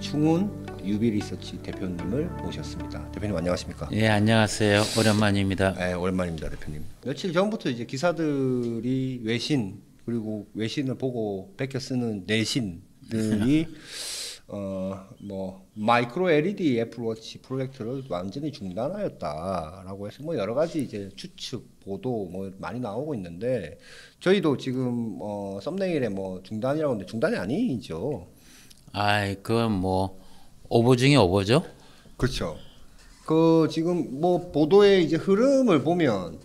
이충훈 유비리서치 대표님을 모셨습니다. 대표님 안녕하십니까? 예, 안녕하세요. 오랜만입니다. 네, 오랜만입니다, 대표님. 며칠 전부터 이제 기사들이 외신 그리고 외신을 보고 베껴 쓰는 내신들이 뭐 마이크로 LED 애플워치 프로젝트를 완전히 중단하였다라고 해서 뭐 여러 가지 이제 추측 보도 뭐 많이 나오고 있는데 저희도 지금 썸네일에 뭐 중단이라고 하는데 중단이 아니죠. 아, 그건 뭐 오보 중에 오보죠? 그렇죠. 그 지금 뭐 보도의 이제 흐름을 보면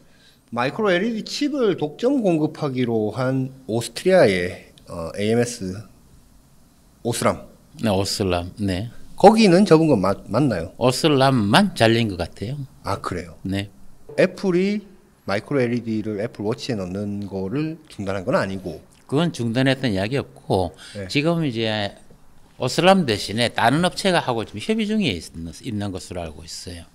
마이크로 LED 칩을 독점 공급하기로 한 오스트리아의 AMS 오스람. 네, 오슬람. 네. 거기는 접은 건 맞나요? 오슬람만 잘린 것 같아요. 아 그래요. 네. 애플이 마이크로 LED를 애플 워치에 넣는 거를 중단한 건 아니고. 그건 중단했던 이야기 없고 네. 지금 이제 오슬람 대신에 다른 업체가 하고 지금 협의 중에 있는 것으로 알고 있어요.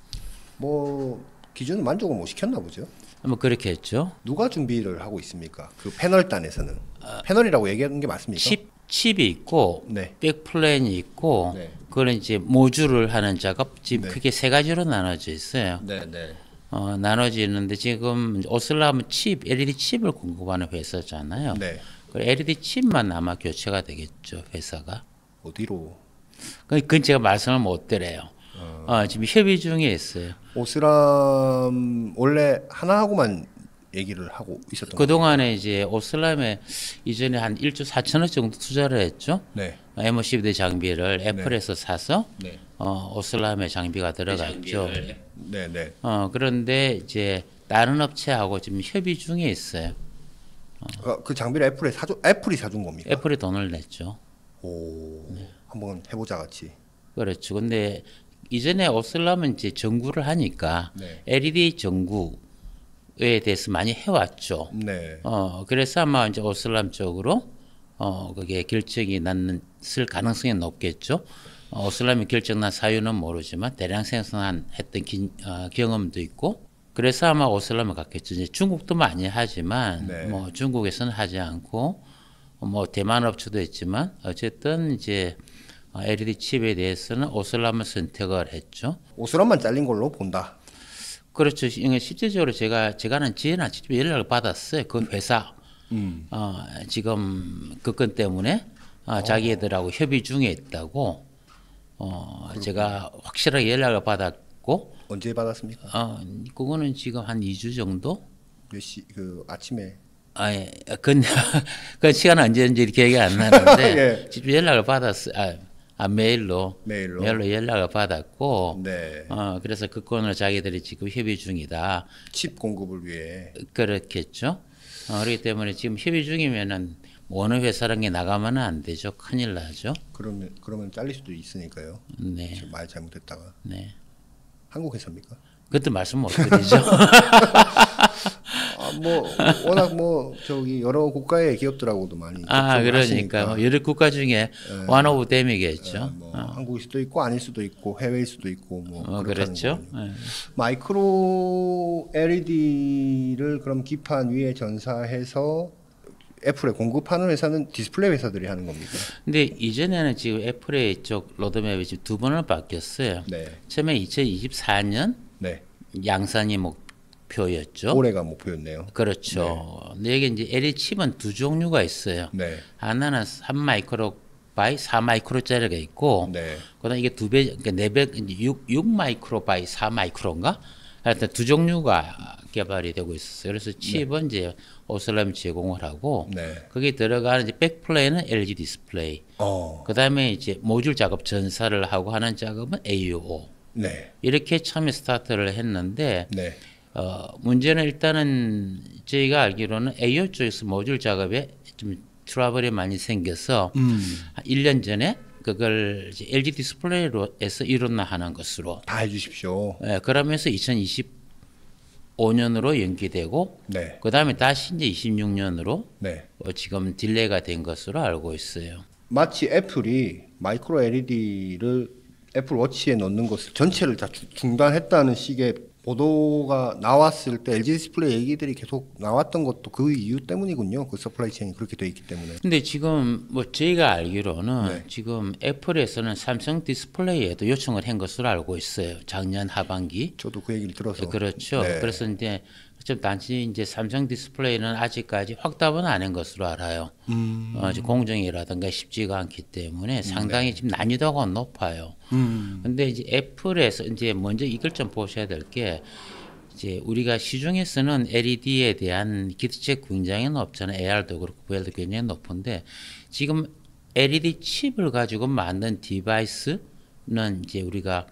뭐 기준은 만족을 못 시켰나 보죠. 뭐 그렇게 했죠. 누가 준비를 하고 있습니까? 그 패널단에서는 패널이라고 얘기하는 게 맞습니까? 칩이 있고 네. 백플랜이 있고 네. 그걸 이제 모듈을 하는 작업 지금 네. 크게 세 가지로 나눠져 있어요. 네, 네. 나눠져 있는데 지금 오슬람은 칩, LED 칩을 공급하는 회사잖아요. 네. 그 LED 칩만 아마 교체가 되겠죠, 회사가. 어디로? 그건 제가 말씀을 못 드려요. 지금 협의 중에 있어요. 오스람 원래 하나하고만 얘기를 하고 있었던 거예요. 그동안에 이제 오슬람에 이전에 한 1조 4천억 정도 투자를 했죠. 네. M50대 장비를 애플에서 사서 네. 오슬람의 장비가 들어갔죠. 네, 네. 그런데 이제 다른 업체하고 지금 협의 중에 있어요. 그 장비를 애플이 사준 겁니까? 애플이 돈을 냈죠. 오. 한번 해보자 같이. 그렇죠. 근데 이전에 오슬람은 이제 전구를 하니까 네. LED 전구에 대해서 많이 해왔죠. 네. 그래서 아마 이제 오슬람 쪽으로 그게 결정이 났을 가능성이 높겠죠. 오슬람이 결정난 사유는 모르지만 대량 생산했던 경험도 있고 그래서 아마 오슬람을 갔겠죠. 이제 중국도 많이 하지만 네. 뭐 중국에서는 하지 않고 뭐 대만 업체도 있지만 어쨌든 이제 LED 칩에 대해서는 오슬람을 선택을 했죠. 오스람만 잘린 걸로 본다. 그렇죠. 실제적으로 제가는 지혜나 직접 연락을 받았어요. 그 회사 지금 그 건 때문에 자기들하고 협의 중에 있다고 제가 확실하게 연락을 받았고 언제 받았습니까? 그거는 지금 한 2주 정도? 몇 시? 그 아침에. 예. 그 시간은 언제인지 기억이 안 나는데 예. 직접 연락을 받았어요. 메일로 연락을 받았고 네. 그래서 그 건을 자기들이 지금 협의 중이다. 칩 공급을 위해. 그렇겠죠. 그렇기 때문에 지금 협의 중이면은 어느 회사랑 게 나가면 안 되죠. 큰일 나죠. 그러면 잘릴 수도 있으니까요. 네. 지금 말 잘못했다가. 네. 한국 회사입니까? 그것도 말씀 못 드리죠. 뭐 워낙 뭐 저기 여러 국가의 기업들하고도 많이 그러니까 뭐 여러 국가 중에 one of them이겠죠. 뭐 한국일 수도 있고 아닐 수도 있고 해외일 수도 있고 뭐 그렇죠. 마이크로 LED를 그럼 기판 위에 전사해서 애플에 공급하는 회사는 디스플레이 회사들이 하는 겁니까? 근데 이전에는 지금 애플의 쪽 로드맵이 지금 두 번을 바뀌었어요. 네. 처음에 2024년 네. 양산이 목표였죠. 올해가 목표였네요. 그렇죠. 근데 여기 이제 LED 칩은 두 종류가 있어요. 네. 하나는 3마이크로 바이 4마이크로짜리가 있고, 네. 그다음 이게 두 배, 그러니까 4배, 6마이크로 바이 4마이크로인가? 하여튼 두 종류가 개발이 되고 있었어요. 그래서 칩은 이제 오슬람이 제공을 하고, 네. 거기에 들어가는 이제 백플레이는 LG 디스플레이. 그다음에 이제 모듈 작업 전사를 하고 하는 작업은 AUO. 네. 이렇게 처음에 스타트를 했는데, 네. 문제는 일단은 저희가 알기로는 AO 쪽에서 모듈 작업에 좀 트러블이 많이 생겨서 1년 전에 그걸 이제 LG 디스플레이로 해서 일어나 하는 것으로 다 해주십시오. 그러면서 2025년으로 연기되고 네. 그 다음에 다시 이제 26년으로 네. 지금 딜레이가 된 것으로 알고 있어요. 마치 애플이 마이크로 LED를 애플 워치에 넣는 것을 전체를 다 중단했다는 식의 보도가 나왔을 때 LG 디스플레이 얘기들이 계속 나왔던 것도 그 이유 때문이군요. 그 서플라이 체인이 그렇게 돼 있기 때문에. 근데 지금 뭐 저희가 알기로는 네. 지금 애플에서는 삼성 디스플레이에도 요청을 한 것으로 알고 있어요. 작년 하반기. 저도 그 얘기를 들어서. 그렇죠. 네. 그래서 이제 좀 단지 이제 삼성 디스플레이는 아직까지 확답은 안 한 것으로 알아요. 이제 공정이라든가 쉽지가 않기 때문에 상당히 지금 난이도가 높아요. 근데 이제 애플에서 이제 먼저 이걸 좀 보셔야 될 게 이제 우리가 시중에서는 LED에 대한 기대치가 굉장히 높잖아요. AR도 그렇고 VR도 굉장히 높은데 지금 LED 칩을 가지고 만든 디바이스는 이제 우리가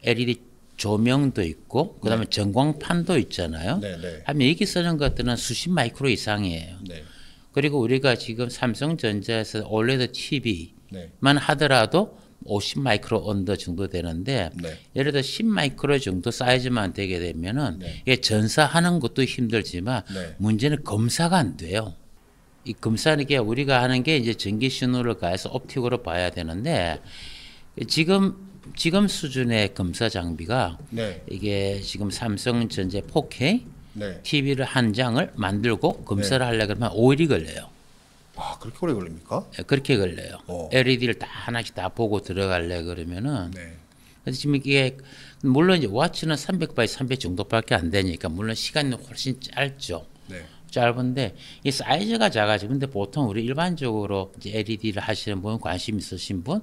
LED 조명도 있고 그다음에 전광판도 있잖아요. 네, 네. 하면 여기 쓰는 것들은 수십 마이크로 이상이에요. 네. 그리고 우리가 지금 삼성전자에서 OLED TV만 네. 하더라도 50 마이크로 언더 정도 되는데 네. 예를 들어 10 마이크로 정도 사이즈만 되게 되면은 네. 이게 전사하는 것도 힘들지만 네. 문제는 검사가 안 돼요. 이 검사는 게 우리가 하는 게 이제 전기 신호를 가해서 옵틱으로 봐야 되는데 지금 수준의 검사 장비가 네. 이게 지금 삼성전자 4K 네. TV를 한 장을 만들고 검사를 하려고 그러면 5일이 걸려요. 아, 그렇게 오래 걸립니까? 예, 그렇게 걸려요. LED를 다 하나씩 다 보고 들어가려 그러면은 네. 그래서 지금 이게 물론 이제 와치는 300 x 300 정도밖에 안 되니까 물론 시간이 훨씬 짧죠. 네. 짧은데 이 사이즈가 작아지고 근데 보통 우리 일반적으로 이제 LED를 하시는 분 관심 있으신 분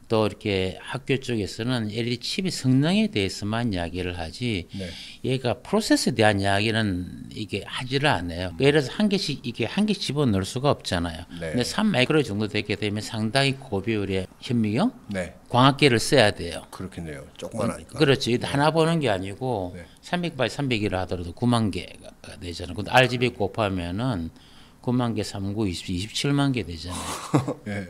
또 이렇게 학교 쪽에서는 LED 칩의 성능에 대해서만 이야기를 하지 네. 얘가 프로세스에 대한 이야기는 이게 하지를 않아요. 예를 들어서 한 개씩 이게 한 개 집어넣을 수가 없잖아요. 네. 근데 3마이크로 정도 되게 되면 상당히 고비율의 현미경 네. 광학계를 써야 돼요. 그렇겠네요. 조그만하니까. 그렇죠. 이거 하나 보는 게 아니고 네. 300 x 300이라 하더라도 9만 개가 되잖아요. 근데 RGB 곱하면은 9만 개, 39, 27만 개 되잖아요. 네.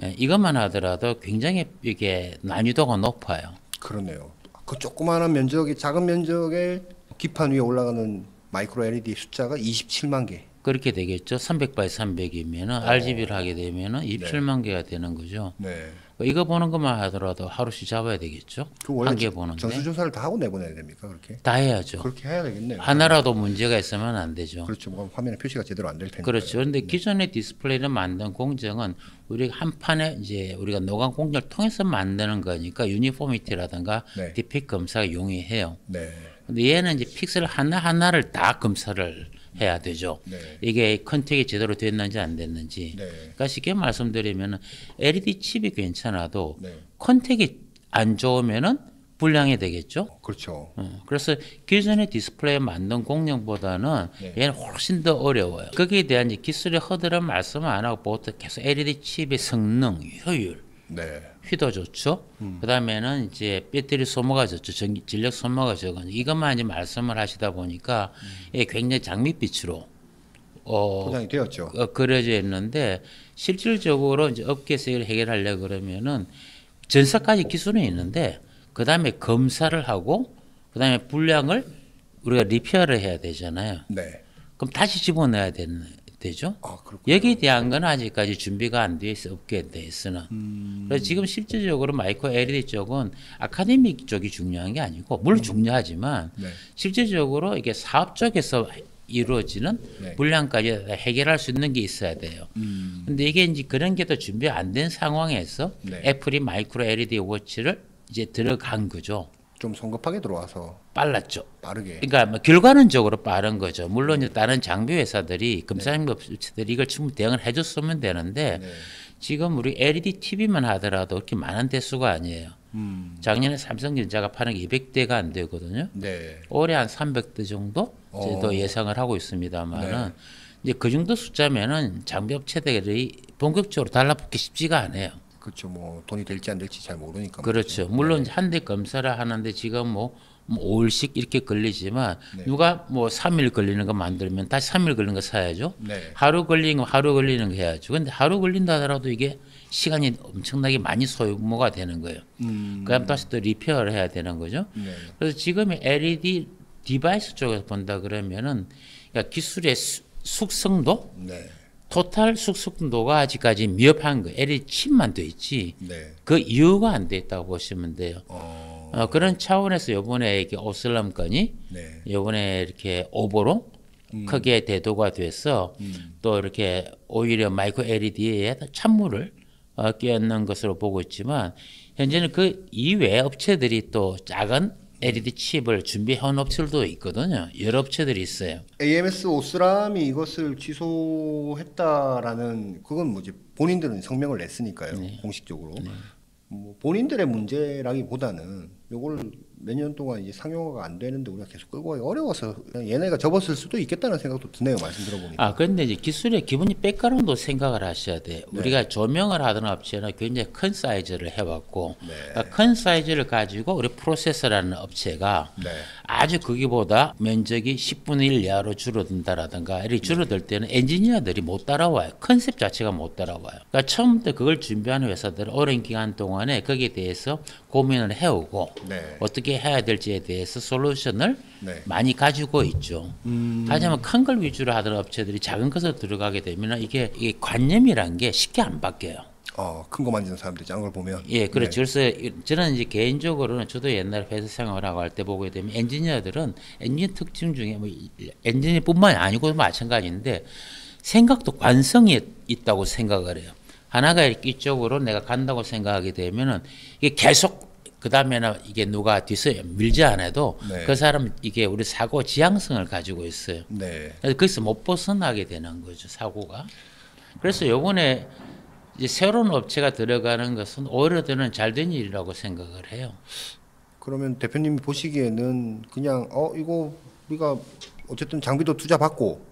예, 이것만 하더라도 굉장히 이게 난이도가 높아요. 그러네요. 그 조그마한 면적이 작은 면적의 기판 위에 올라가는 마이크로 LED 숫자가 27만 개. 그렇게 되겠죠. 300 x 300이면은 RGB를 하게 되면은 27만 개가 되는 거죠. 네. 이거 보는 것만 하더라도 하루씩 잡아야 되겠죠. 그 원래 한 개 보는데 전수조사를 다 하고 내보내야 됩니까? 그렇게? 다 해야죠. 그렇게 해야 되겠네요. 하나라도 문제가 있으면 안 되죠. 그렇죠. 뭐 화면에 표시가 제대로 안 될 테니까. 그렇죠. 그런데 기존의 디스플레이를 만든 공정은 우리가 한 판에 이제 우리가 노광 공정을 통해서 만드는 거니까 유니포미티라든가 네. 디펙 검사가 용이해요. 네. 근데 얘는 이제 픽셀 하나하나를 다 검사를 해야 되죠. 네. 이게 컨택이 제대로 됐는지 안 됐는지. 네. 그러니까 쉽게 말씀드리면 LED 칩이 괜찮아도 네. 컨택이 안 좋으면은 불량이 되겠죠. 그렇죠. 그래서 기존의 디스플레이 만든 공룡보다는 네. 얘는 훨씬 더 어려워요. 거기에 대한 이제 기술의 허들은 말씀 안 하고 보통 계속 LED 칩의 성능, 효율, 네. 휘도 좋죠. 그다음에는 이제 배터리 소모가 좋죠. 전력 소모가 적은 이것만 이제 말씀을 하시다 보니까 이게 굉장히 장밋빛으로 포장이 되었죠. 그려져 있는데 실질적으로 이제 업계에서 이걸 해결하려고 그러면은 전사까지 기술은 있는데 그다음에 검사를 하고 그다음에 불량을 우리가 리페어를 해야 되잖아요. 네. 그럼 다시 집어넣어야 되죠. 아, 그렇군요. 여기에 대한 건 아직까지 준비가 안 돼 있어 업계에 대해서는. 그래서 지금 실질적으로 마이크로 LED 쪽은 아카데믹 쪽이 중요한 게 아니고 물론 중요하지만 네. 실질적으로 이게 사업 쪽에서 이루어지는 네. 불량까지 해결할 수 있는 게 있어야 돼요. 근데 이게 이제 그런 게 더 준비 안 된 상황에서 네. 애플이 마이크로 LED 워치를 이제 들어간 거죠. 좀 성급하게 들어와서 빨랐죠. 빠르게. 그러니까 뭐 결과론적으로 빠른 거죠. 물론 이제 다른 장비 회사들이 검사장비 업체들이 이걸 충분히 대응을 해줬으면 되는데 네. 지금 우리 LED TV만 하더라도 그렇게 많은 대수가 아니에요. 작년에 삼성전자가 파는 게 200대가 안 되거든요. 네. 올해 한 300대 정도 도 예상을 하고 있습니다만은 네. 이제 그 정도 숫자면은 장비 업체들이 본격적으로 달라붙기 쉽지가 않아요. 그렇죠. 뭐 돈이 될지 안 될지 잘 모르니까. 그렇죠. 물론 한 대 검사를 하는데 지금 뭐 5일씩 이렇게 걸리지만 네. 누가 뭐 3일 걸리는 거 만들면 다시 3일 걸리는 거 사야죠. 네. 하루 걸리는 거 하루 걸리는 거 해야죠. 근데 하루 걸린다 하더라도 이게 시간이 엄청나게 많이 소모가 되는 거예요. 그다음 다시 또 리페어를 해야 되는 거죠. 네. 그래서 지금의 LED 디바이스 쪽에서 본다 그러면은 그러니까 기술의 숙성도, 네. 토탈 숙성도가 아직까지 미흡한 거예요. LED 칩만 돼 있지. 네. 그 이유가 안 돼 있다고 보시면 돼요. 그런 차원에서 이번에 이렇게 오슬람 건이 네. 이번에 이렇게 오보로 크게 대두가 돼서 또 이렇게 오히려 마이크로 LED에 찬물을 끼얹는 것으로 보고 있지만 현재는 그 이외 업체들이 또 작은 LED 칩을 준비한 업체들도 있거든요. 여러 업체들이 있어요. AMS 오스람이 이것을 취소했다라는 그건 뭐지 본인들은 성명을 냈으니까요. 공식적으로. 뭐 본인들의 문제라기보다는 이걸 몇 년 동안 이제 상용화가 안 되는데 우리가 계속 끌고 가기 어려워서 그냥 얘네가 접었을 수도 있겠다는 생각도 드네요. 말씀 들어보니까. 그런데 이제 기술의 기본이 백그라운드 생각을 하셔야 돼. 우리가 조명을 하던 업체는 굉장히 큰 사이즈를 해왔고, 큰 사이즈를 가지고 우리 프로세서라는 업체가 아주 거기보다 면적이 10분의 1 이하로 줄어든다라든가 이렇게 줄어들 때는 엔지니어들이 못 따라와요. 컨셉 자체가 못 따라와요. 그러니까 처음부터 그걸 준비하는 회사들은 오랜 기간 동안에 거기에 대해서 고민을 해오고 어떻게 해야 될지에 대해서 솔루션을 많이 가지고 있죠. 하지만 큰 걸 위주로 하던 업체들이 작은 것을 들어가게 되면 이게 관념이란 게 쉽게 안 바뀌어요. 큰 거 만지는 사람들이 작은 걸 보면. 예, 그렇죠. 그래서 저는 이제 개인적으로는 저도 옛날에 회사 생활하고 할 때 보게 되면 엔지니어들은 엔지니어 특징 중에 뭐 엔지니어뿐만이 아니고 마찬가지인데 생각도 관성이 있다고 생각을 해요. 하나가 이쪽으로 내가 간다고 생각하게 되면은 이게 계속 그 다음에는 이게 누가 뒤서 밀지 않아도 그 사람은 이게 우리 사고 지향성을 가지고 있어요. 그래서 거기서 못 벗어나게 되는 거죠, 사고가. 그래서 요번에 이제 새로운 업체가 들어가는 것은 오히려 저는 잘된 일이라고 생각을 해요. 그러면 대표님이 보시기에는 그냥 이거 우리가 어쨌든 장비도 투자 받고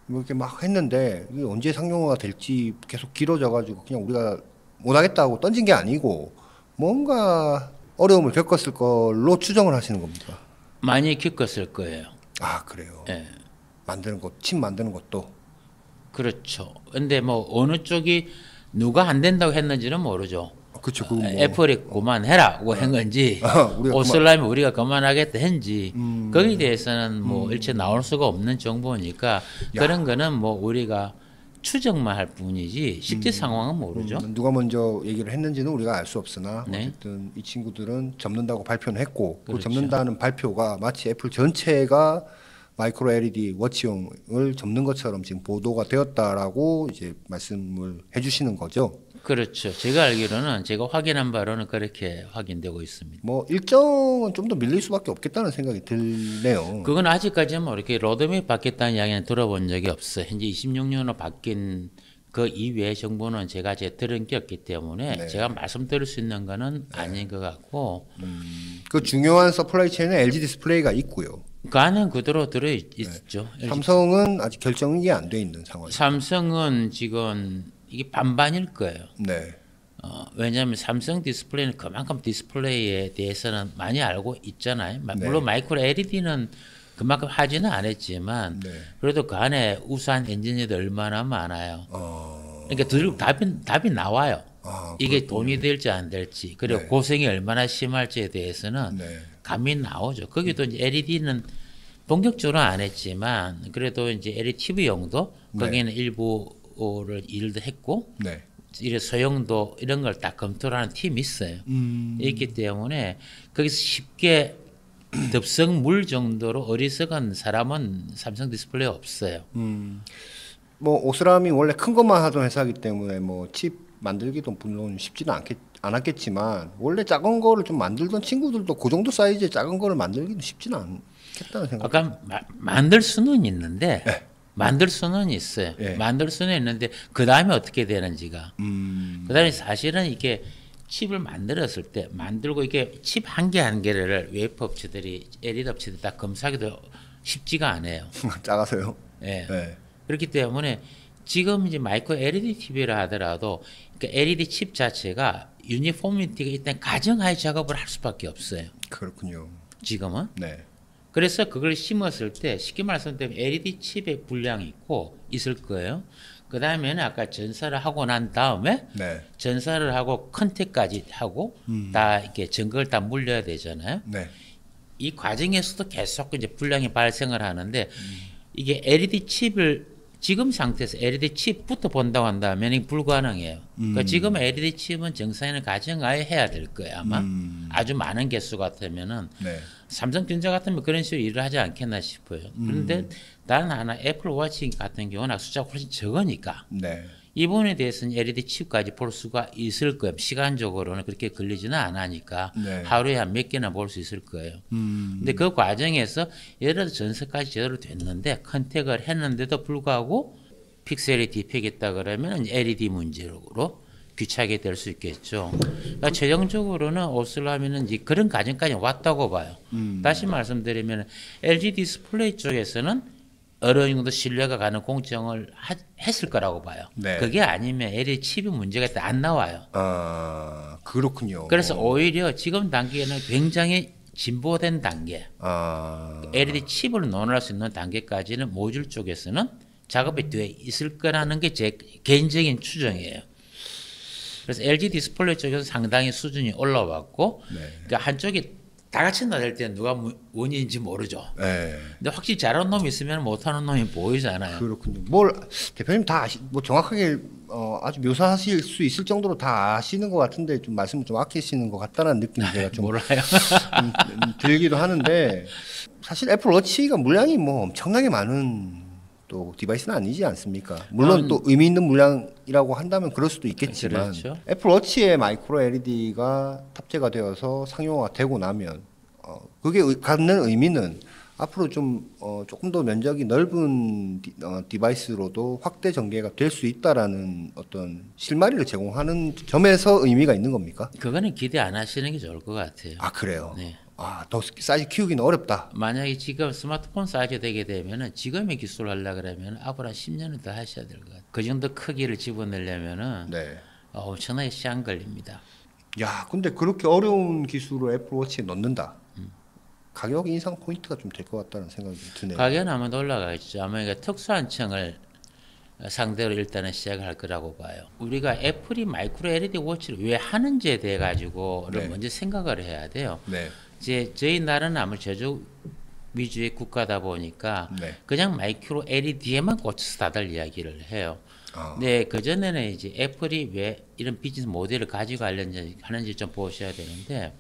이렇게 막 했는데 이게 언제 상용화가 될지 계속 길어져 가지고 그냥 우리가 못 하겠다고 던진 게 아니고 뭔가 어려움을 겪었을 걸로 추정을 하시는 겁니까? 많이 겪었을 거예요. 그래요. 예. 만드는 것, 칩 만드는 것도. 그렇죠. 근데 뭐 어느 쪽이 누가 안 된다고 했는지는 모르죠. 그렇죠. 애플이 그만해라고 한 건지 오슬람이 우리가 그만하겠다 했는지 거기에 대해서는 뭐 일체 나올 수가 없는 정보니까 그런 거는 뭐 우리가 추정만 할 뿐이지 실제 상황은 모르죠. 누가 먼저 얘기를 했는지는 우리가 알 수 없으나 어쨌든 이 친구들은 접는다고 발표는 했고 그 접는다는 발표가 마치 애플 전체가 마이크로 LED 워치용을 접는 것처럼 지금 보도가 되었다라고 이제 말씀을 해주시는 거죠. 그렇죠. 제가 알기로는 제가 확인한 바로는 그렇게 확인되고 있습니다. 뭐 일정은 좀 더 밀릴 수밖에 없겠다는 생각이 들네요. 그건 아직까지는 뭐 이렇게 로드맵이 바뀌었다는 이야기는 들어본 적이 없어요. 현재 26년으로 바뀐 그 이외의 정보는 제가 들은 게 없기 때문에 제가 말씀드릴 수 있는 거는 아닌 것 같고 그 중요한 서플라이 체인에 LG 디스플레이가 있고요. 그 안은 그대로 들어있죠. 삼성은 아직 결정이 안 돼 있는 상황이에요. 삼성은 지금 이게 반반일 거예요. 왜냐하면 삼성 디스플레이는 그만큼 디스플레이에 대해서는 많이 알고 있잖아요. 물론 마이크로 LED는 그만큼 하지는 않았지만 그래도 그 안에 우수한 엔지니어들 얼마나 많아요. 그러니까 답이 나와요. 이게 돈이 될지 안 될지 그리고 고생이 얼마나 심할지에 대해서는 감이 나오죠. 거기도 이제 LED는 본격적으로 안 했지만 그래도 이제 LED TV용도 거기는 일부를 일도 했고 이런 소형도 이런 걸 다 검토를 하는 팀이 있어요. 있기 때문에 거기서 쉽게 덥석 물 정도로 어리석은 사람은 삼성 디스플레이 없어요. 뭐 오스람이 원래 큰 것만 하던 회사이기 때문에 뭐 칩 만들기도 물론 쉽지는 않았겠지만 원래 작은 거를 좀 만들던 친구들도 그 정도 사이즈의 작은 거를 만들기도 쉽지는 않겠다는 생각. 아까 만들 수는 있는데 만들 수는 있어요. 만들 수는 있는데 그 다음에 어떻게 되는지가. 그 다음에 사실은 이게 칩을 만들었을 때 만들고 이게 칩 한 개 한 개를 웨이퍼 업체들이 LED 업체들이 다 검사하기도 쉽지가 않아요. 작아서요. 그렇기 때문에 지금 이제 마이크로 LED TV를 하더라도 그러니까 LED 칩 자체가 유니포미티가 일단 가정하에 작업을 할 수밖에 없어요. 그렇군요. 지금은. 그래서 그걸 심었을 때 쉽게 말씀드리면 LED 칩의 분량이 있고 있을 거예요. 그 다음에는 아까 전사를 하고 난 다음에 전사를 하고 컨택까지 하고 다 이렇게 전극을 다 물려야 되잖아요. 이 과정에서도 계속 이제 분량이 발생을 하는데 이게 LED 칩을 지금 상태에서 LED 칩부터 본다고 한다면 이게 불가능해요. 그러니까 지금 LED 칩은 정상에는 가정하에 해야 될 거예요. 아마 아주 많은 개수 같으면은 네. 삼성전자 같으면 그런 식으로 일을 하지 않겠나 싶어요. 그런데 다른 하나 애플워치 같은 경우는 숫자가 훨씬 적으니까 네. 이 부분에 대해서는 LED 칩까지 볼 수가 있을 거예요. 시간적으로는 그렇게 걸리지는 않으니까 네. 하루에 한 몇 개나 볼 수 있을 거예요. 근데 그 과정에서 예를 들어 전서까지 제대로 됐는데 컨택을 했는데도 불구하고 픽셀이 디펙했다 그러면 LED 문제로 귀착이 될 수 있겠죠. 그러니까 최종적으로는 오슬라미는 이제 그런 과정까지 왔다고 봐요. 다시 말씀드리면 LG 디스플레이 쪽에서는 어느 정도 신뢰가 가는 공정을 했을 거라고 봐요. 네. 그게 아니면 LED 칩이 문제가 있다 안 나와요. 아, 그렇군요. 그래서 오히려 지금 단계는 굉장히 진보된 단계, 아, LED 칩을 논할 수 있는 단계까지는 모듈 쪽에서는 작업이 돼 있을 거라는 게 제 개인적인 추정이에요. 그래서 LG 디스플레이 쪽에서 상당히 수준이 올라왔고, 네. 그러니까 한쪽이 다 같이 나댈 때는 누가 원인인지 모르죠. 네. 근데 확실히 잘하는 놈이 있으면 못하는 놈이 보이잖아요. 그렇군요. 뭘 대표님 다 뭐 정확하게 아주 묘사하실 수 있을 정도로 다 아시는 것 같은데 좀 말씀을 좀 아끼시는 것 같다는 느낌이 제가 좀 몰라요. 들기도 하는데 사실 애플워치가 물량이 뭐 엄청나게 많은 또 디바이스는 아니지 않습니까? 물론 또 의미 있는 물량이라고 한다면 그럴 수도 있겠지만 그렇죠. 애플워치에 마이크로 LED가 탑재가 되어서 상용화가 되고 나면 그게 갖는 의미는 앞으로 좀 조금 더 면적이 넓은 디바이스로도 확대 전개가 될 수 있다라는 어떤 실마리를 제공하는 점에서 의미가 있는 겁니까? 그거는 기대 안 하시는 게 좋을 것 같아요. 아 그래요. 네. 아, 더 사이즈 키우기는 어렵다. 만약에 지금 스마트폰 사이즈 되게 되면은 지금의 기술을 하려 그러면 앞으로 한 10년은 더 하셔야 될 것 같아요. 그 정도 크기를 집어내려면은 네. 엄청나게 시간 걸립니다. 야, 근데 그렇게 어려운 기술을 애플워치에 넣는다. 가격 인상 포인트가 좀 될 것 같다는 생각이 드네요. 가격은 아마 올라가겠죠. 아마 이게 특수한 층을 상대로 일단은 시작을 할 거라고 봐요. 우리가 애플이 마이크로 LED 워치를 왜 하는지에 대해 가지고를 네. 먼저 생각을 해야 돼요. 네. 이제 저희 나라는 아무래도 제조 위주의 국가다 보니까 네. 그냥 마이크로 LED에만 꽂혀서 다들 이야기를 해요. 아. 네, 그 전에는 이제 애플이 왜 이런 비즈니스 모델을 가지고 하는지 좀 보셔야 되는데,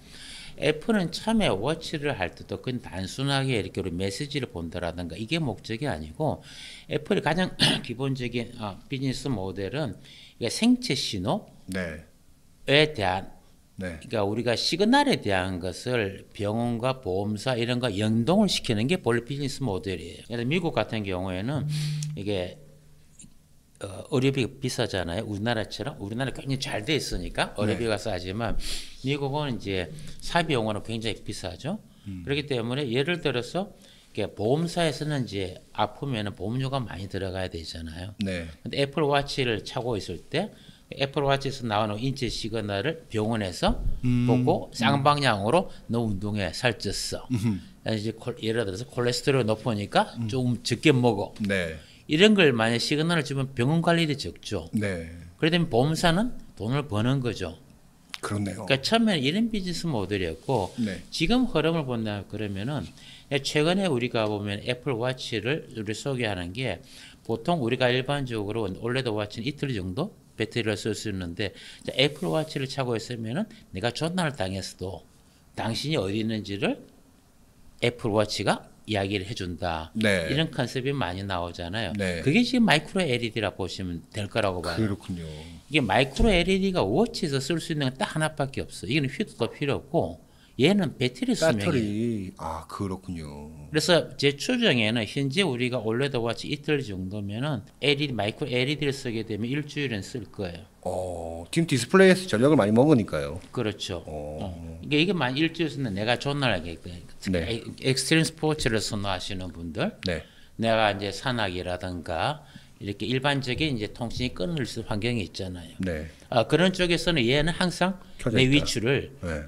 애플은 처음에 워치를 할 때도 그건 단순하게 이렇게 우리 메시지를 본다라든가 이게 목적이 아니고, 애플이 가장 기본적인 비즈니스 모델은 이게 생체 신호에 네. 대한, 네. 그러니까 우리가 시그널에 대한 것을 병원과 보험사 이런 거 연동을 시키는 게 본래 비즈니스 모델이에요. 그래서 미국 같은 경우에는 이게 의료비가 비싸잖아요. 우리나라처럼. 우리나라 굉장히 잘 돼 있으니까 의료비가 싸지만 미국은 이제 사비용으로 굉장히 비싸죠. 그렇기 때문에 예를 들어서 보험사에서는 이제 아프면은 보험료가 많이 들어가야 되잖아요. 네. 근데 애플워치를 차고 있을 때 애플워치에서 나오는 인체 시그널을 병원에서 보고 쌍방향으로 너 운동해 살쪘어. 이제 예를 들어서 콜레스테롤이 높으니까 좀 적게 먹어. 네. 이런 걸 만약 시그널을 주면 병원 관리도 적죠. 네. 그러면 보험사는 돈을 버는 거죠. 그렇네요. 그러니까 처음에는 이런 비즈니스 모델이었고 네. 지금 흐름을 본다 그러면은 최근에 우리가 보면 애플워치를 우리 소개하는 게 보통 우리가 일반적으로 올레드 워치는 이틀 정도 배터리를 쓸 수 있는데 애플워치를 차고 있으면은 내가 전화를 당했어도 당신이 어디 있는지를 애플워치가 이야기를 해준다. 네. 이런 컨셉이 많이 나오잖아요. 네. 그게 지금 마이크로 LED라 보시면 될 거라고 봐요. 그렇군요. 이게 마이크로 LED가 워치에서 쓸 수 있는 건 딱 하나밖에 없어. 이거는 휴대도 필요 없고 얘는 배터리 수명이에요. 배터리. 아, 그렇군요. 그래서 제 추정에는 현재 우리가 올레드 워치 이틀 정도면은 LED 마이크로 LED를 쓰게 되면 일주일은 쓸 거예요. 지금 디스플레이에서 전력을 많이 먹으니까요. 그렇죠. 이게 만 일주일 쓰는 내가 존나게 네. 엑스트림 스포츠를 선호하시는 분들, 네. 내가 이제 산악이라든가 이렇게 일반적인 이제 통신이 끊을 수 환경이 있잖아요. 네. 그런 쪽에서는 얘는 항상 켜져 내 있다. 위치를 네.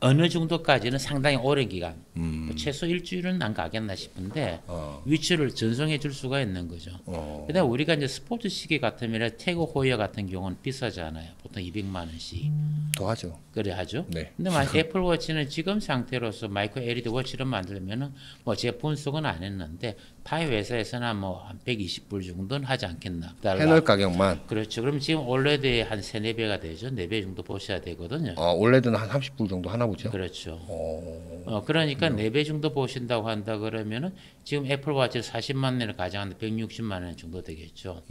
어느 정도까지는 상당히 오랜 기간 뭐 최소 일주일은 안 가겠나 싶은데 어. 위치를 전송해 줄 수가 있는 거죠. 그다음 우리가 이제 스포츠 시계 같으면 태그 호이어 같은 경우는 비싸잖아요. 보통 200만 원씩. 더 하죠. 그래 하죠. 네. 근데 만약 애플워치는 지금 상태로서 마이크로 LED 워치를 만들면은 뭐 제가 분석은 안 했는데 타이 회사에서는 뭐 한 120불 정도는 하지 않겠나. 달러. 패널 가격만. 그렇죠. 그럼 지금 올레드의 한 3, 4배가 되죠. 4배 정도 보셔야 되거든요. 올레드는 한 30불 정도 하나 보죠. 그렇죠. 어. 그러니까 4배 정도 보신다고 한다 그러면은 지금 애플워치 40만 원을 가져가는데 160만 원 정도 되겠죠.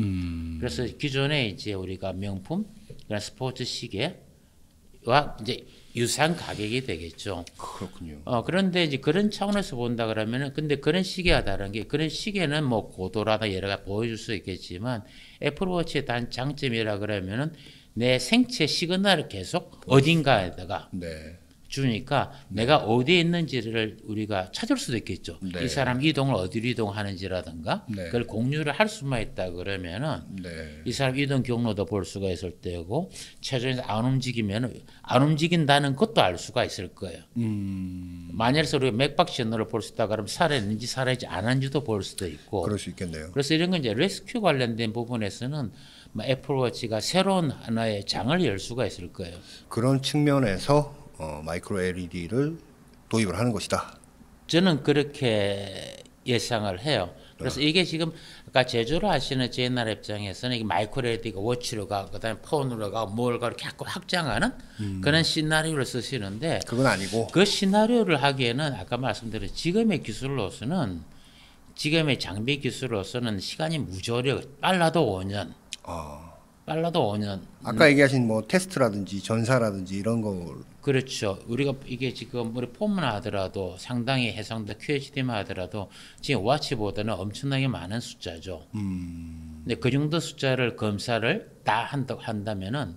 그래서 기존에 이제 우리가 명품 그런 스포츠 시계와 이제 유사한 가격이 되겠죠. 그렇군요. 그런데 이제 그런 차원에서 본다 그러면은 근데 그런 시계와 다른 게 그런 시계는 뭐 고도라다 여러 가지 보여줄 수 있겠지만 애플워치의 단 장점이라 그러면은 내 생체 시그널을 계속 어딘가에다가 네. 주니까 내가 어디에 있는지를 우리가 찾을 수도 있겠죠. 네. 이 사람 이동을 어디로 이동하는지라든가 네. 그걸 공유를 할 수만 있다 그러면은 네. 이 사람 이동 경로도 볼 수가 있을 때고 최종에서 안 움직이면 안 움직인다는 것도 알 수가 있을 거예요. 만약에서 우리가 맥박 신호를 볼 수 있다 그러면 살아있는지 살아있지 않은지도 볼 수도 있고 그럴 수 있겠네요. 그래서 이런 건 이제 레스큐 관련된 부분에서는 애플워치가 새로운 하나의 장을 열 수가 있을 거예요. 그런 측면에서 마이크로 LED를 도입을 하는 것이다. 저는 그렇게 예상을 해요. 그래서 이게 지금 아까 제조를 하시는 JNR 입장에서는 이게 마이크로 LED가 워치로 가고 그다음에 폰으로 가고 뭘 가고 자꾸 확장하는 그런 시나리오를 쓰시는데 그건 아니고. 그 시나리오를 하기에는 아까 말씀드린 지금의 기술로서는 지금의 장비 기술로서는 시간이 무조건 빨라도 5년. 빨라도 5년. 아까 얘기하신 뭐 테스트라든지 전사라든지 이런 거. 그렇죠. 우리가 이게 지금 우리 폰만 하더라도 상당히 해상도 QHD만 하더라도 지금 워치보다는 엄청나게 많은 숫자죠. 근데 그 정도 숫자를 검사를 다 한다면은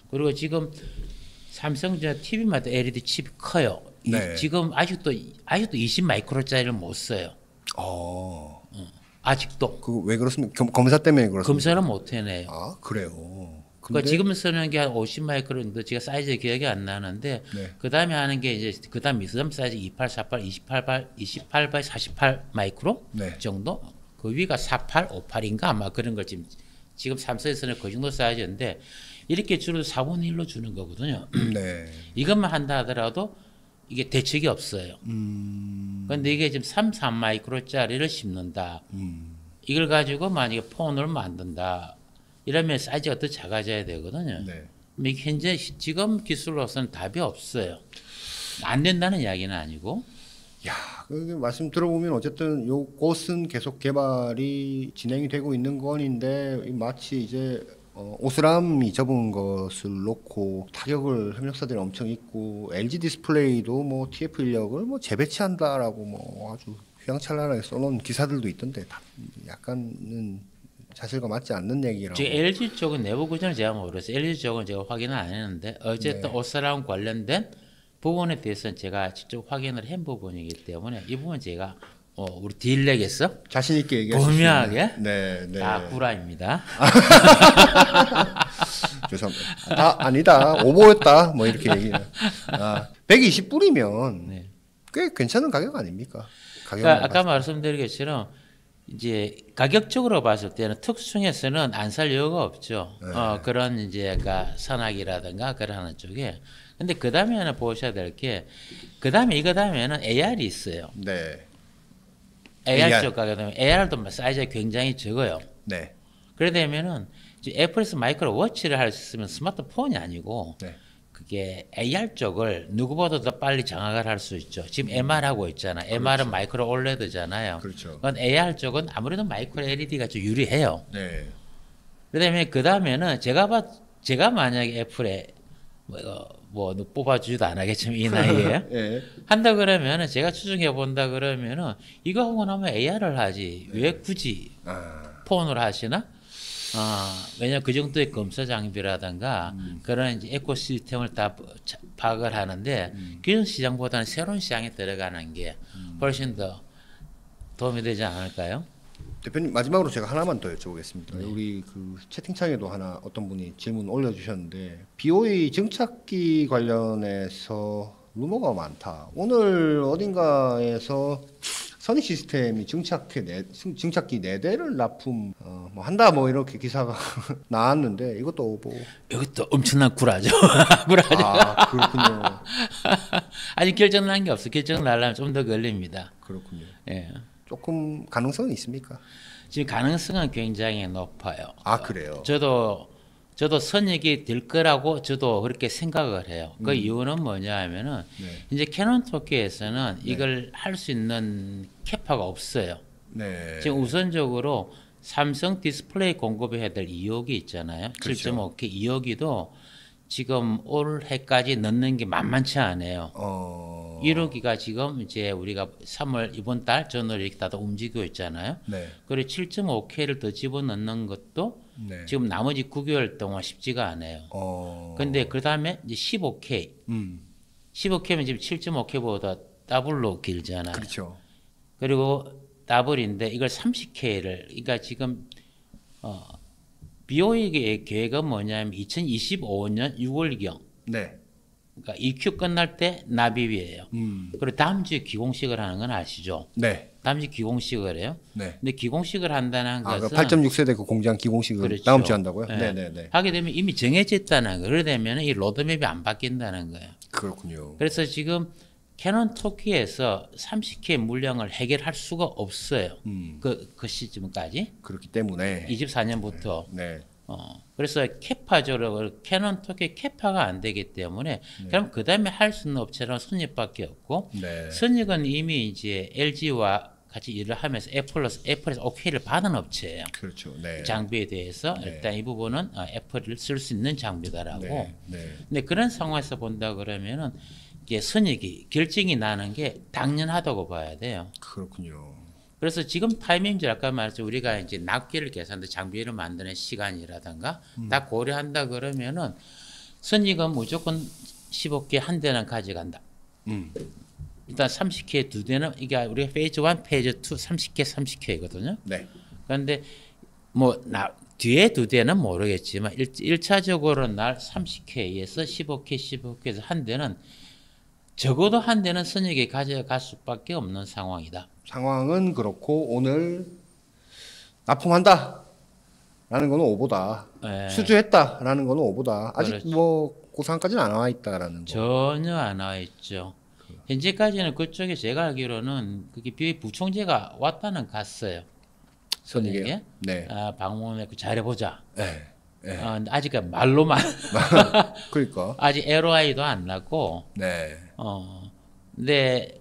그리고 지금 삼성전자 TV마다 LED 칩이 커요. 네. 지금 아직도 20 마이크로짜리를 못 써요. 아직도 그 왜 그렇습니까? 검사 때문에 그렇습니까? 검사를 못 해내요. 아, 그래요. 그러니까 지금 쓰는 게 한 50 마이크로 정도 제가 사이즈 기억이 안 나는데 네. 그다음에 하는 게 이제 그다음 미스럼 사이즈 28, 48, 28 바이 48 마이크로 네. 정도 그 위가 48, 58인가 아마 그런 걸 지금 삼성에서는 그 정도 사이즈인데 이렇게 줄여도 4분의 1로 주는 거거든요. 네. 이것만 한다 하더라도 이게 대책이 없어요. 그런데 이게 지금 3 마이크로짜리를 심는다. 이걸 가지고 만약에 폰을 만든다. 이러면 사이즈가 더 작아져야 되거든요. 네. 이게 현재 지금 기술로서는 답이 없어요. 안 된다는 이야기는 아니고. 야, 그 말씀 들어보면 어쨌든 요것은 계속 개발이 진행이 되고 있는 건인데 마치 이제 오스람이 접은 것을 놓고 타격을 협력사들이 엄청 있고 LG 디스플레이도 뭐 TF 인력을 뭐 재배치한다라고 뭐 아주 휘황찬란하게 써놓은 기사들도 있던데 약간은 사실과 맞지 않는 얘기라고. 지금 LG 쪽은 내부 구조는 제가 모르겠어요. LG 쪽은 제가 확인을 안 했는데 어쨌든 네. 오스람 관련된 부분에 대해서는 제가 직접 확인을 한 부분이기 때문에 이 부분 제가 우리 딜렉에서 자신 있게 얘기할 수 분명하게 있는. 네, 네. 다 구라입니다. 죄송합니다. 아니다. 오버였다. 뭐 이렇게 얘기는. 120불이면 네. 꽤 괜찮은 가격 아닙니까? 그러니까 아까 말씀드린 것처럼 이제 가격적으로 봤을 때는 특수층에서는 안 살 이유가 없죠. 네. 그런 이제 선악이라든가 그런 하는 쪽에. 근데 그 다음에는 보셔야 될 게, 그 다음에 이거 다음에는 AR이 있어요. 네. AR 쪽 가게 되면 AR도 사이즈가 굉장히 적어요. 네. 그래 되면은 애플에서 마이크로 워치를 할 수 있으면 스마트폰이 아니고 네. 그게 AR 쪽을 누구보다 더 빨리 장악을 할 수 있죠. 지금 MR 하고 있잖아. MR은 마이크로 올레드잖아요. 그렇죠. 그건 AR 쪽은 아무래도 마이크로 LED가 좀 유리해요. 네. 그다음에 그 다음에는 제가 만약에 애플에 뭐 뽑아주지도 안 하겠지만 이 나이에 네. 한다 그러면은 제가 추정해 본다 그러면은 이거 하고 나면 AR을 하지 왜 굳이 폰으로 하시나? 왜냐면 그 정도의 검사 장비라든가 그런 이제 에코시스템을 다 파악을 하는데 기존 시장보다는 새로운 시장에 들어가는 게 훨씬 더 도움이 되지 않을까요? 대표님 마지막으로 제가 하나만 더 여쭤보겠습니다. 우리 그 채팅창에도 어떤 분이 질문 올려주셨는데 BOE 증착기 관련해서 루머가 많다. 오늘 어딘가에서 선익 시스템이 증착기 4대를 납품 뭐 한다 뭐 이렇게 기사가 나왔는데 이것도 뭐 이것도 엄청난 구라죠. 구라죠. 아, 그렇군요. 아직 결정 난 게 없어. 결정 나려면 좀 더 걸립니다. 그렇군요. 예. 조금 가능성은 있습니까? 지금 가능성은 굉장히 높아요. 아, 그래요. 저도 선익이 될 거라고 저도 그렇게 생각을 해요. 그 이유는 뭐냐 하면은 네. 이제 캐논 토끼에서는 이걸 할 수 있는 캐파가 없어요. 네. 지금 우선적으로 삼성 디스플레이 공급해야 될 2호기 있잖아요. 그렇죠. 7.5K 2호기도 지금 올해까지 넣는 게 만만치 않아요. 1호기가 지금 이제 우리가 3월 이번 달 전후로 이렇게 다들 움직이고 있잖아요. 네. 그리고 7.5K를 더 집어넣는 것도 네. 지금 나머지 9개월 동안 쉽지가 않아요. 근데 그 다음에 이제 15K. 15K면 지금 7.5K보다 더블로 길잖아요. 그렇죠. 그리고 더블인데 이걸 30K를 그러니까 지금 BOE 계획은 뭐냐면 2025년 6월경. 네. 그러니까 EQ 끝날 때 납입이에요. 그리고 다음 주에 기공식을 하는 건 아시죠? 네. 다음 주에 기공식을 해요. 네. 근데 기공식을 한다는 아, 것은 8.6세대 그 공장 기공식을 그렇죠. 다음 주에 한다고요? 네. 네, 네, 네. 하게 되면 이미 정해져 있다는 거예요. 그러게 되면 이 로드맵이 안 바뀐다는 거예요. 그렇군요. 그래서 지금 캐논 토키에서 30K 물량을 해결할 수가 없어요. 그 시점까지. 그렇기 때문에 24년부터. 네. 그래서 캐파적으로 캐논 토끼 캐파가 안 되기 때문에 그럼 그 다음에 할 수 있는 업체는 선익밖에 없고 네. 선익은 이미 이제 LG와 같이 일을 하면서 애플에서 OK를 받은 업체예요. 그렇죠. 네. 장비에 대해서 네. 일단 이 부분은 애플을 쓸 수 있는 장비다라고. 네. 네. 근데 그런 상황에서 본다 그러면은 이게 선익이 결정이 나는 게 당연하다고 봐야 돼요. 그렇군요. 그래서 지금 타이밍이 아까 말했죠. 우리가 이제 납기를 계산도 장비를 만드는 시간이라든가 다 고려한다 그러면은 선익은 무조건 15K 한 대는 가져간다. 일단 30K 두 대는 이게 우리가 페이즈 1, 페이즈 2, 30K거든요. 네. 그런데 뭐 뒤에 두 대는 모르겠지만 1차적으로 날 30K에서 15K에서 한 대는 적어도 한 대는 선익이 가져갈 수밖에 없는 상황이다. 상황은 그렇고 오늘 납품한다 라는 거는 오보다. 네. 수주했다 라는 거는 오보다. 아직 그렇죠. 뭐 그 상까지는 안 와 있다라는 거. 전혀 안 와 있죠. 현재까지는 그쪽에 제가 알기로는 그게 비회 부총재가 왔다는 갔어요. 선익에 네. 방문했고 잘해보자. 네. 네. 아직 말로만 그러니까. 아직 LOI도 안 났고. 네. 근데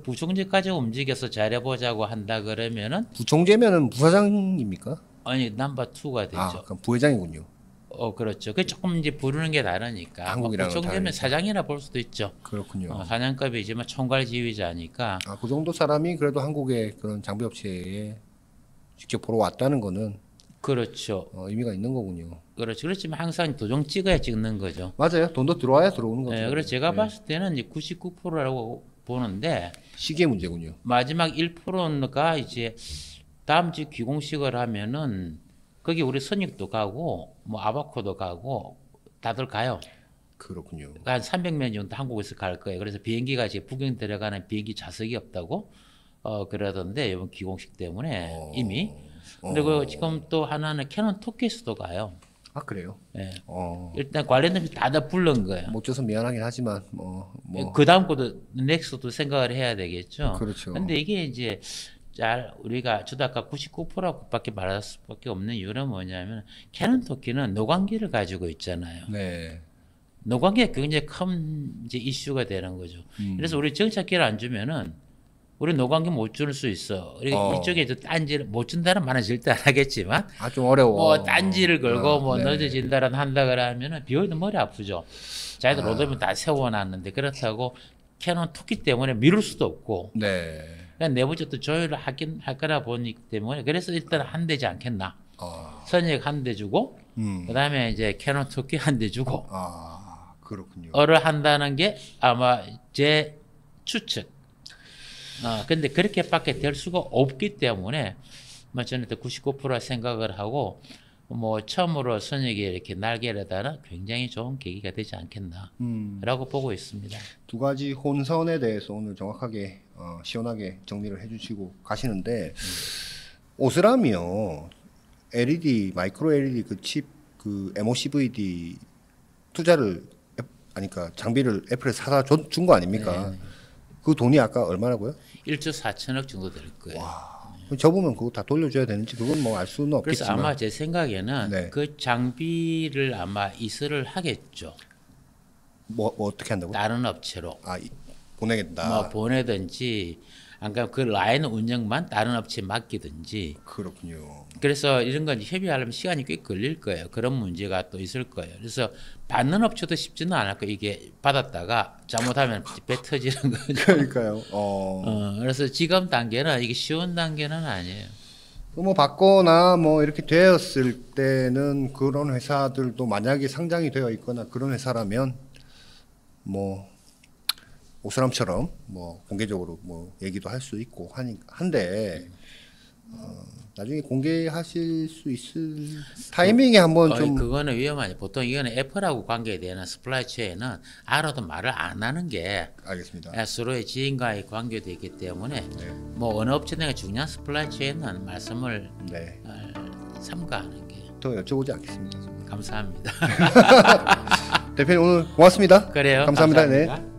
부총재까지 움직여서 잘해보자고 한다 그러면은 부총재면은 부사장입니까? 아니 넘버 2가 되죠. 아, 그럼 부회장이군요. 그렇죠. 그 조금 이제 부르는 게 다르니까. 한국이랑은 부총재면 다르니까. 사장이라 볼 수도 있죠. 그렇군요. 사냥급이지만 총괄 지휘자니까. 아, 그 정도 사람이 그래도 한국의 그런 장비 업체에 직접 보러 왔다는 거는 그렇죠. 의미가 있는 거군요. 그렇죠. 그렇지만 항상 도장 찍어야 찍는 거죠. 맞아요. 돈도 들어와야 들어오는 거죠. 네, 그래서 제가 네. 봤을 때는 99%라고 보는데 시기의 문제군요. 마지막 1%가 이제 다음 주 기공식을 하면은 거기 우리 선익도 가고 뭐 아바코도 가고 다들 가요. 그렇군요. 한 300명 정도 한국에서 갈 거예요. 그래서 비행기가 이제 북경 들어가는 비행기 좌석이 없다고 그러던데 이번 기공식 때문에 이미. 그리고 지금 또 하나는 캐논 토끼에서도 가요. 아, 그래요? 네. 어, 일단 관련된 다들 부른 거예요. 못 줘서 미안하긴 하지만 그 다음 것도 넥스도 생각을 해야 되겠죠. 그렇죠. 근데 이게 이제 우리가 저도 아까 99%밖에 말할 수밖에 없는 이유는 뭐냐면 캐논 토끼는 노광기를 가지고 있잖아요. 네. 노광기가 굉장히 큰 이제 이슈가 되는 거죠. 그래서 우리 정착기를 안 주면은 우리 노광기 못 줄 수 있어. 이쪽에 딴지를 못 준다는 말은 절대 안 하겠지만 아, 좀 어려워. 뭐 딴지를 걸고 뭐 네. 늦어진다는 한다 그러면은 비오도 머리 아프죠. 자기들 로드맵 다 세워놨는데 그렇다고 캐논 토끼 때문에 미룰 수도 없고 네. 그냥 내부적 또 조율을 할 거라 보기 때문에 그래서 일단 한 대지 않겠나. 선익 한 대 주고 그다음에 이제 캐논 토끼 한 대 주고 아, 그렇군요. 를 한다는 게 아마 제 추측. 근데 그렇게밖에 될 수가 없기 때문에 저는 또 99% 생각을 하고 뭐 처음으로 선익이 이렇게 날개를 다는 굉장히 좋은 계기가 되지 않겠나라고 보고 있습니다. 두 가지 혼선에 대해서 오늘 정확하게 시원하게 정리를 해주시고 가시는데 오스람이요 LED 마이크로 LED 그 칩 그 MOCVD 투자를 그러니까 장비를 애플에 사다 준 거 아닙니까? 네. 그 돈이 아까 얼마라고요? 1조 4천억 정도 될 거예요. 와, 접으면 그거 다 돌려줘야 되는지 그건 뭐 알 수는 그래서 없겠지만. 아마 제 생각에는 네. 그 장비를 아마 이수를 하겠죠. 뭐 어떻게 한다고? 다른 업체로 보내겠다. 뭐 보내든지 아까 그 라인 운영만 다른 업체에 맡기든지. 그렇군요. 그래서 이런 건 협의하려면 시간이 꽤 걸릴 거예요. 그런 문제가 또 있을 거예요. 그래서 받는 업체도 쉽지는 않을 거예요. 이게 받았다가 잘못하면 배 터지는 거죠. 그러니까요. 그래서 지금 단계는 이게 쉬운 단계는 아니에요. 뭐 받거나 뭐 이렇게 되었을 때는 그런 회사들도 만약에 상장이 되어 있거나 그런 회사라면 뭐 오스람처럼 뭐 공개적으로 뭐 얘기도 할 수 있고 한데 나중에 공개하실 수 있을 타이밍에 한번 좀 그거는 위험하죠. 보통 이거는 애플하고 관계되는 스플라이 체인은 알아도 말을 안 하는 게 알겠습니다. 서로의 지인과의 관계도 있기 때문에 네. 뭐 어느 업체나 중요한 스플라이 체인은 말씀을 네. 삼가하는 게 더 여쭤보지 않겠습니다. 감사합니다. 대표님 오늘 고맙습니다. 그래요. 감사합니다. 감사합니다. 네.